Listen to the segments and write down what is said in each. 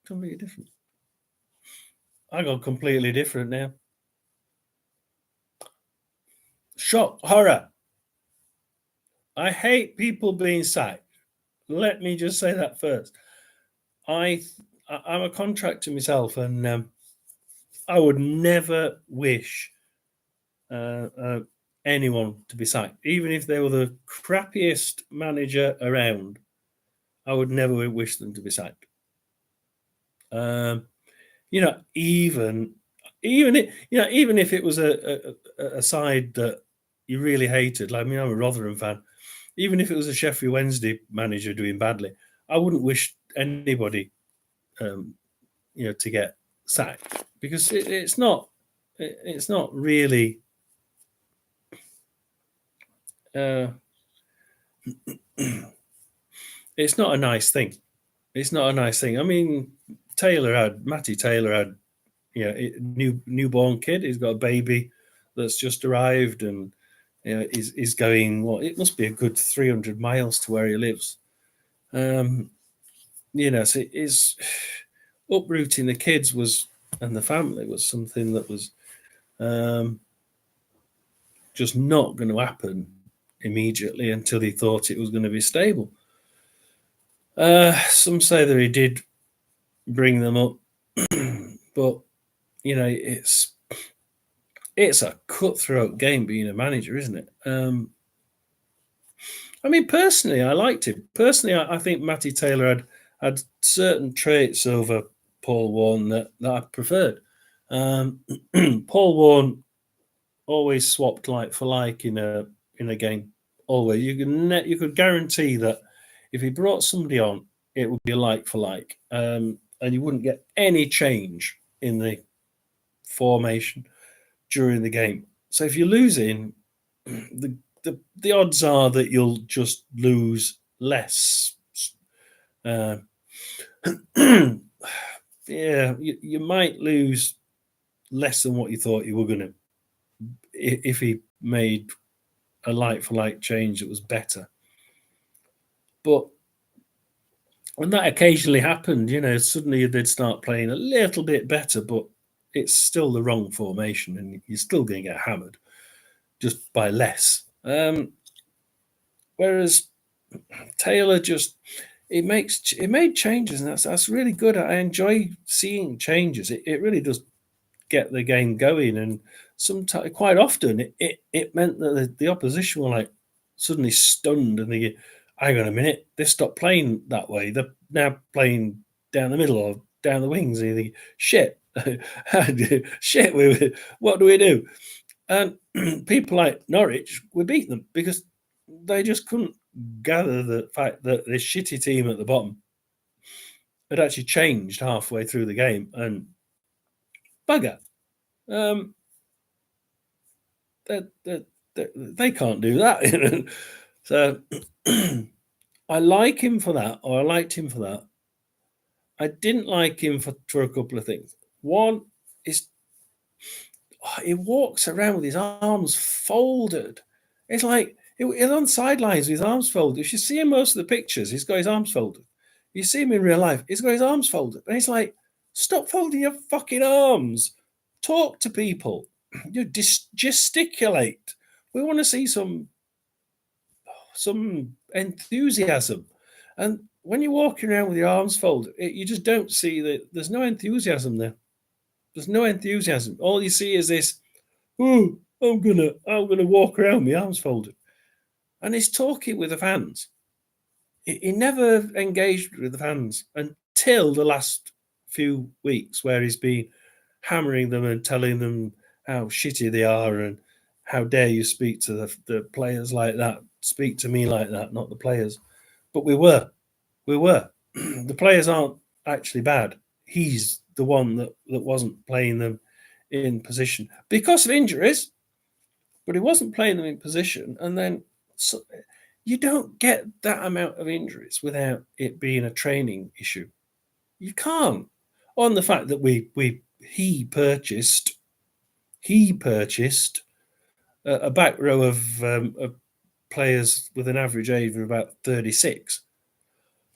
Completely different. I got completely different now. Shock, horror. I hate people being sacked. Let me just say that first. I I'm a contractor myself, and I would never wish uh, uh, anyone to be sacked, even if they were the crappiest manager around. I would never wish them to be sacked. Um, even if it was a side that you really hated, like I mean, I'm a Rotherham fan. Even if it was a Sheffield Wednesday manager doing badly, I wouldn't wish anybody, um, to get sacked because it's not really. Uh, it's not a nice thing. It's not a nice thing. I mean, Matty Taylor had, newborn kid. He's got a baby that's just arrived, and is going. What, it must be a good 300 miles to where he lives. Um, so it is uprooting the kids and the family was something that was um, just not going to happen immediately until he thought it was going to be stable. Some say that he did bring them up, but it's a cutthroat game being a manager, isn't it? I mean, personally, I liked him. Personally, I think Matty Taylor had certain traits over Paul Warne that I preferred. Paul Warne always swapped like for like in a game. Always, you could guarantee that if he brought somebody on, it would be a like for like, and you wouldn't get any change in the formation during the game. So if you're losing, the odds are that you'll just lose less. Uh, yeah, you might lose less than what you thought you were going to if he made a like for like change that was better. But when that occasionally happened, suddenly they'd start playing a little bit better, but it's still the wrong formation, and you're still going to get hammered just by less. Whereas Taylor just it made changes, and that's really good. I enjoy seeing changes. It really does get the game going, and sometimes quite often it meant that the opposition were like suddenly stunned, and they hang on a minute, they stopped playing that way. They're now playing down the middle or down the wings. And you think, shit, shit, what do we do? And people like Norwich, we beat them because they just couldn't gather the fact that this shitty team at the bottom had actually changed halfway through the game, and bugger. They can't do that. So I like him for that, or I liked him for that. I didn't like him for a couple of things. One is he walks around with his arms folded. It's like he's on sidelines with his arms folded. If you see him most of the pictures, he's got his arms folded. You see him in real life, he's got his arms folded. And it's like, stop folding your fucking arms. Talk to people. You gesticulate. We want to see some enthusiasm. And when you're walking around with your arms folded, you just don't see that there's no enthusiasm there. There's no enthusiasm. All you see is this, oh, I'm gonna walk around with my arms folded. And he's talking with the fans. He never engaged with the fans until the last few weeks, where he's been hammering them and telling them how shitty they are and how dare you speak to the players like that. Speak to me like that, not the players. But we were. The players aren't actually bad. He's the one that wasn't playing them in position because of injuries, but he wasn't playing them in position. And then you don't get that amount of injuries without it being a training issue. You can't. On the fact that he purchased a back row of players with an average age of about 36.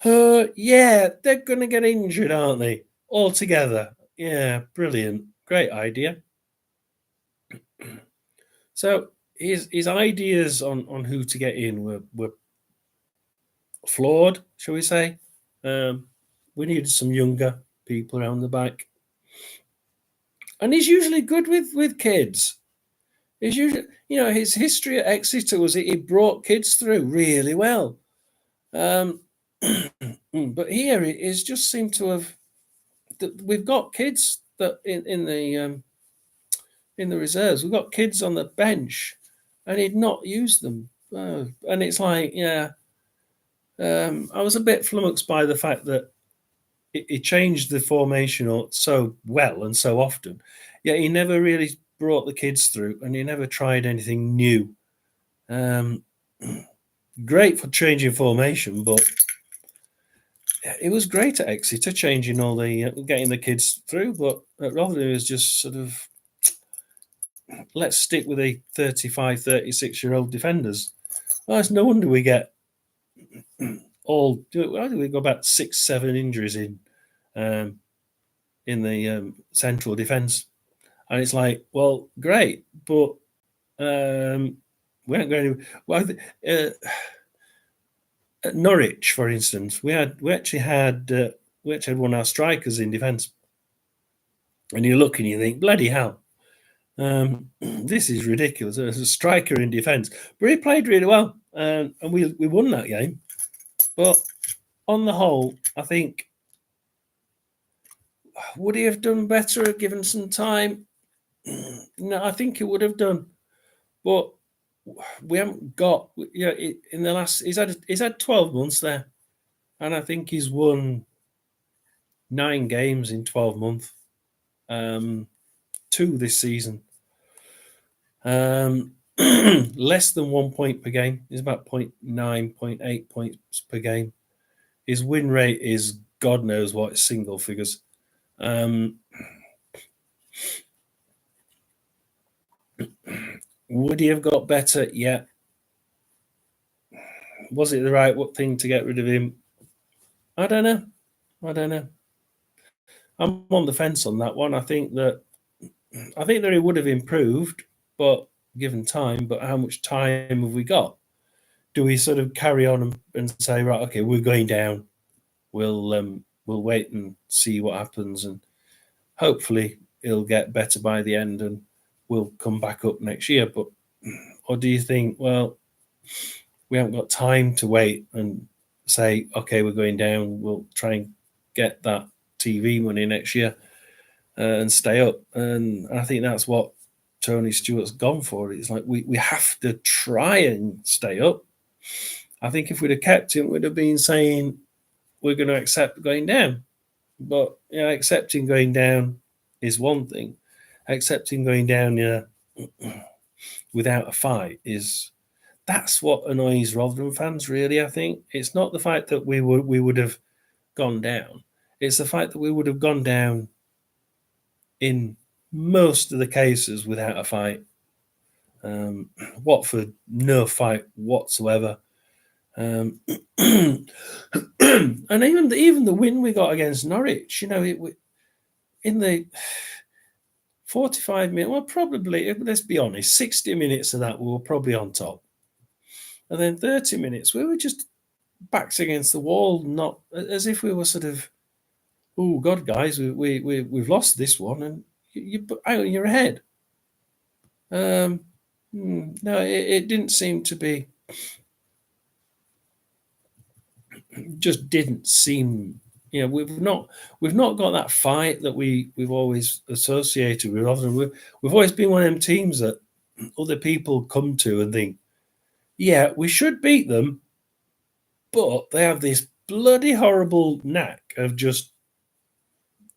Yeah, they're going to get injured, aren't they? all together. Yeah, brilliant. Great idea. So his ideas on who to get in were flawed, shall we say? Um, we needed some younger people around the back, and he's usually good with kids. He's usually, his history at Exeter was he brought kids through really well. Um, but here it is just seemed to have. We've got kids that in the reserves. We've got kids on the bench, and he'd not used them. And it's like, yeah, I was a bit flummoxed by the fact that he changed the formation so well and so often, yet he never really brought the kids through, and he never tried anything new. Um, Great for changing formation, but it was great at Exeter changing all the getting the kids through. But at Rotherham, it was just sort of let's stick with the 35, 36-year-old defenders. Well, it's no wonder we get all. I think we got about 6, 7 injuries um, in the central defence, and it's like, well, great, but we aren't going to. Well, at Norwich, for instance, we actually had one of our strikers in defence, and you look and you think, bloody hell, this is ridiculous. There's a striker in defence, but he played really well, and we won that game. But on the whole, I think would he have done better given some time? No, I think he would have done, but we haven't got. In the last, he's had 12 months there, and I think he's won 9 games in 12 months. 2 this season. Less than 1 point per game. He's about 0.9, 0.8 points per game. His win rate is God knows what, single figures. Would he have got better? Yeah. Was it the right thing to get rid of him? I don't know. I'm on the fence on that one. I think that he would have improved, but given time. But how much time have we got? Do we sort of carry on and say, right, okay, we're going down. We'll wait and see what happens, and hopefully it'll get better by the end, and we'll come back up next year. But or do you think, well, we haven't got time to wait and say, okay, we're going down. We'll try and get that TV money next year and stay up. And I think that's what Tony Stewart's gone for. It's like we have to try and stay up. I think if we'd have kept him, we'd have been saying we're going to accept going down. But accepting going down is one thing. Accepting going down without a fight that's what annoys Rotherham fans. Really, I think it's not the fact that we would have gone down. It's the fact that we would have gone down in most of the cases without a fight. Watford, no fight whatsoever. And even the win we got against Norwich, in the 45 minutes, well, probably, let's be honest, 60 minutes of that we were probably on top. And then 30 minutes, we were just backs against the wall, not as if we were sort of, oh, God, guys, we've lost this one, and you're ahead. No, it didn't seem to be, just didn't seem. We've not got that fight that we've always associated with Rotherham. We've always been one of them teams that other people come to and think, yeah, we should beat them, but they have this bloody horrible knack of just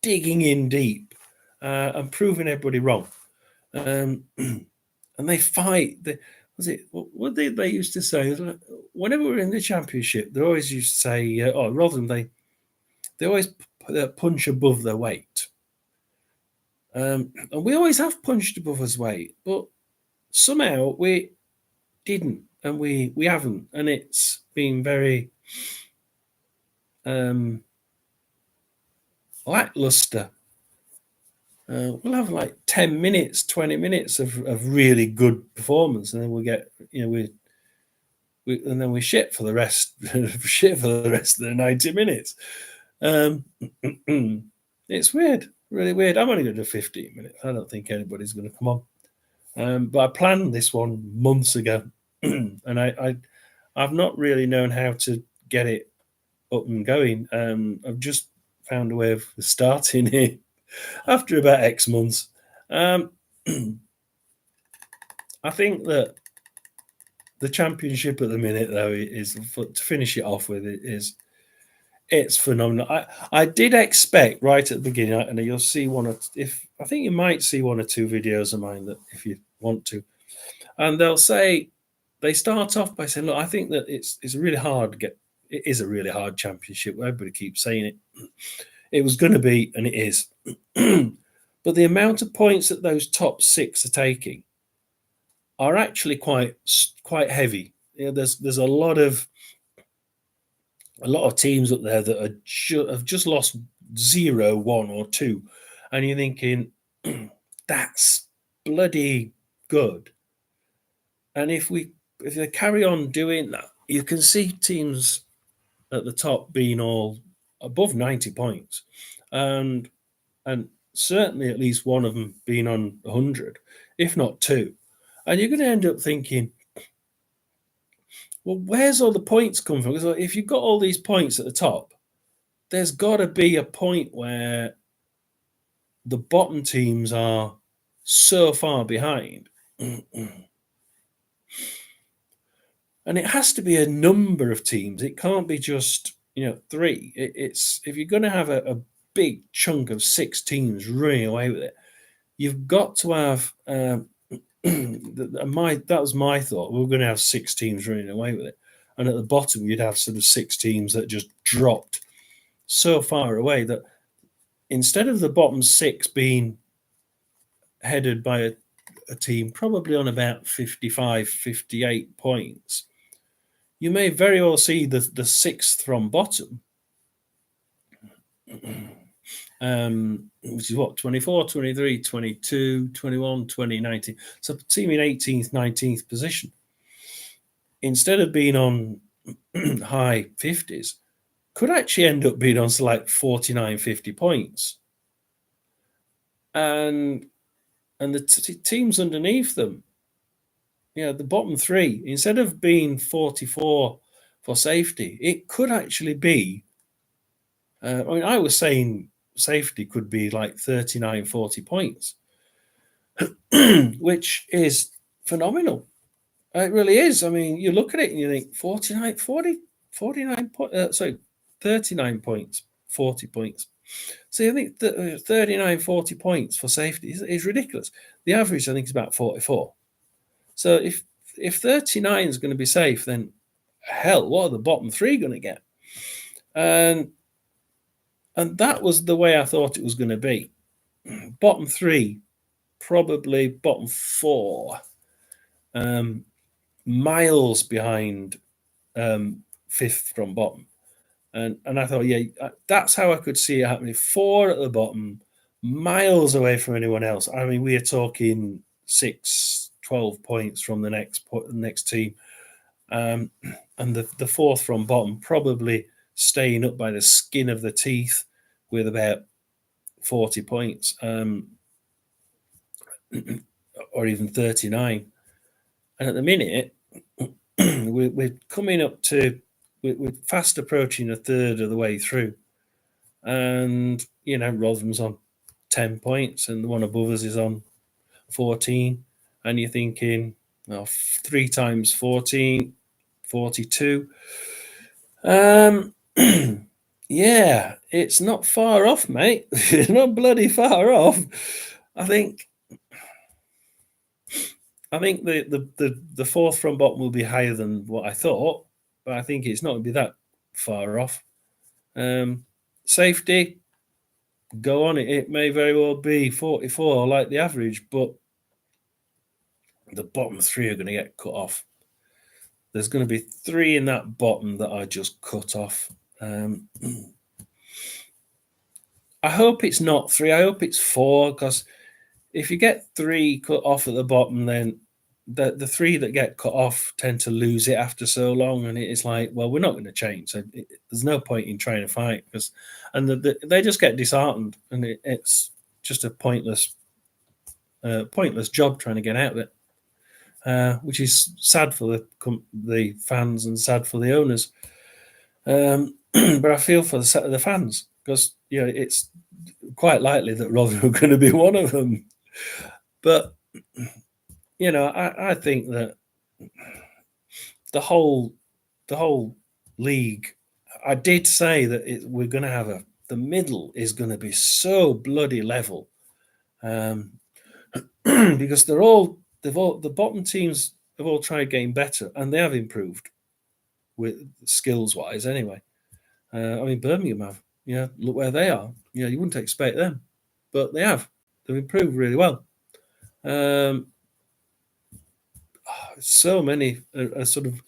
digging in deep and proving everybody wrong. And they fight. What they used to say? Whenever we're in the Championship, they always used to say, "Oh, Rotherham, they always punch above their weight." And we always have punched above his weight, but somehow we didn't, and we haven't, and it's been very lackluster. We'll have like 10 minutes, 20 minutes of really good performance, and then we'll get, and then we shit for the rest, shit for the rest of the 90 minutes. It's weird, really weird. I'm only going to do 15 minutes. I don't think anybody's going to come on. But I planned this one months ago, and I've not really known how to get it up and going. I've just found a way of starting it after about X months. I think that the championship at the minute, though, is to finish it off with it's phenomenal. I did expect right at the beginning, and you'll see I think you might see one or two videos of mine that if you want to, and they start off by saying, look, I think that it's really hard to get. It is a really hard championship. Everybody keeps saying it. It was going to be, and it is. But the amount of points that those top six are taking are actually quite heavy. There's a lot of teams up there that have just lost 0, 1, or 2, and you're thinking that's bloody good. And if they carry on doing that, you can see teams at the top being all above 90 points, and certainly at least one of them being on 100, if not 2. And you're going to end up thinking, well, where's all the points come from? Because if you've got all these points at the top, there's got to be a point where the bottom teams are so far behind. And it has to be a number of teams. It can't be just 3. It's if you're going to have a big chunk of 6 teams running away with it, you've got to have. That was my thought. We're going to have 6 teams running away with it, and at the bottom you'd have sort of 6 teams that just dropped so far away that instead of the bottom 6 being headed by a team probably on about 55, 58 points, you may very well see the 6th from bottom, which is what, 24, 23, 22, 21, 20, 19. So team in 18th, 19th position, instead of being on high 50s, could actually end up being on like 49, 50 points. And the teams underneath them, the bottom 3, instead of being 44 for safety, it could actually be, I was saying safety could be like 39, 40 points, which is phenomenal. It really is. I mean, you look at it and you think 49 points, 39 points, 40 points. So I think 39, 40 points for safety is ridiculous. The average, I think, is about 44. So if 39 is going to be safe, then hell, what are the bottom 3 going to get? And that was the way I thought it was going to be. Bottom 3, probably bottom 4, miles behind 5th from bottom. And I thought, that's how I could see it happening. 4 at the bottom, miles away from anyone else. I mean, we are talking 6, 12 points from the next team. And the 4th from bottom probably staying up by the skin of the teeth with about 40 points, or even 39. And at the minute, we're coming up to, we're fast approaching a third of the way through. And, Rotherham's on 10 points and the one above us is on 14. And you're thinking, 3 times 14, 42. Yeah, it's not far off, mate. It's not bloody far off. I think the 4th from bottom will be higher than what I thought, but I think it's not going to be that far off. Safety, go on. It may very well be 44 like the average, but the bottom 3 are going to get cut off. There's going to be 3 in that bottom that are just cut off. I hope it's not 3. I hope it's 4, because if you get 3 cut off at the bottom, then the 3 that get cut off tend to lose it after so long, and it's like, well, we're not going to change. So there's no point in trying to fight, because they just get disheartened, and it's just a pointless job trying to get out of it, which is sad for the fans and sad for the owners. But I feel for the fans, because it's quite likely that Rotherham are going to be one of them. But I think that the whole league. I did say that we're going to have the middle is going to be so bloody level, because the bottom teams have all tried getting better, and they have improved with skills wise. Anyway, I mean, Birmingham have. Look where they are. You wouldn't expect them, but they have. They've improved really well. So many are sort of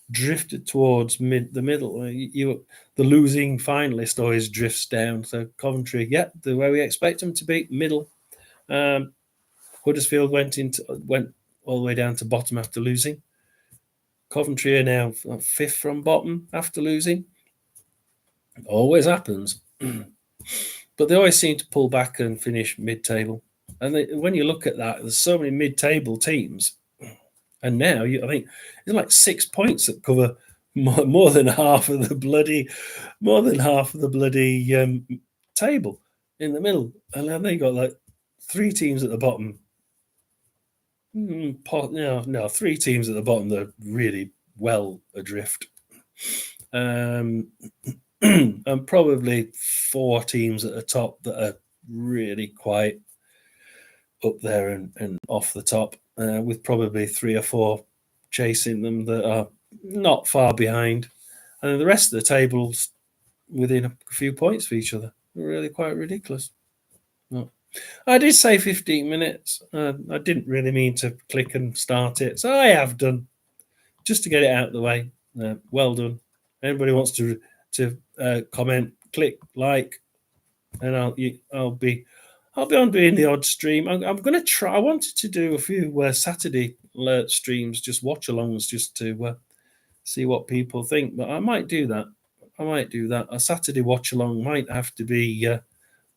drifted towards the middle. The losing finalist always drifts down. So Coventry, the way we expect them to be, middle. Huddersfield went all the way down to bottom after losing. Coventry are now 5th from bottom after losing. It always happens. But they always seem to pull back and finish mid-table. And when you look at that, there's so many mid-table teams. And now I think there's like 6 points that cover more than half of the bloody table in the middle. And then they got like 3 teams at the bottom. No, 3 teams at the bottom that are really well adrift. And probably 4 teams at the top that are really quite up there and off the top, with probably 3 or 4 chasing them that are not far behind. And then the rest of the table's within a few points of each other. Really quite ridiculous. No. I did say 15 minutes. I didn't really mean to click and start it, so I have done, just to get it out of the way. Well done. Anybody wants to comment, click like, and I'll be on doing the odd stream. I'm going to try. I wanted to do a few Saturday alert streams, just watch alongs, just to see what people think. But I might do that. A Saturday watch along might have to be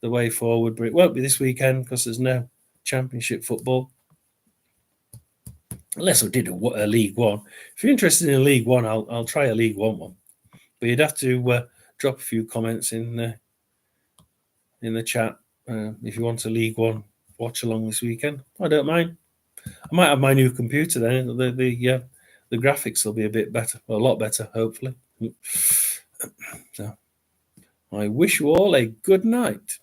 the way forward, but it won't be this weekend because there's no Championship football. Unless I did a League One. If you're interested in a League One, I'll try a League one. But you'd have to drop a few comments in the chat if you want a League One watch along this weekend. I don't mind. I might have my new computer then. The graphics will be a bit better, a lot better, hopefully. So, I wish you all a good night.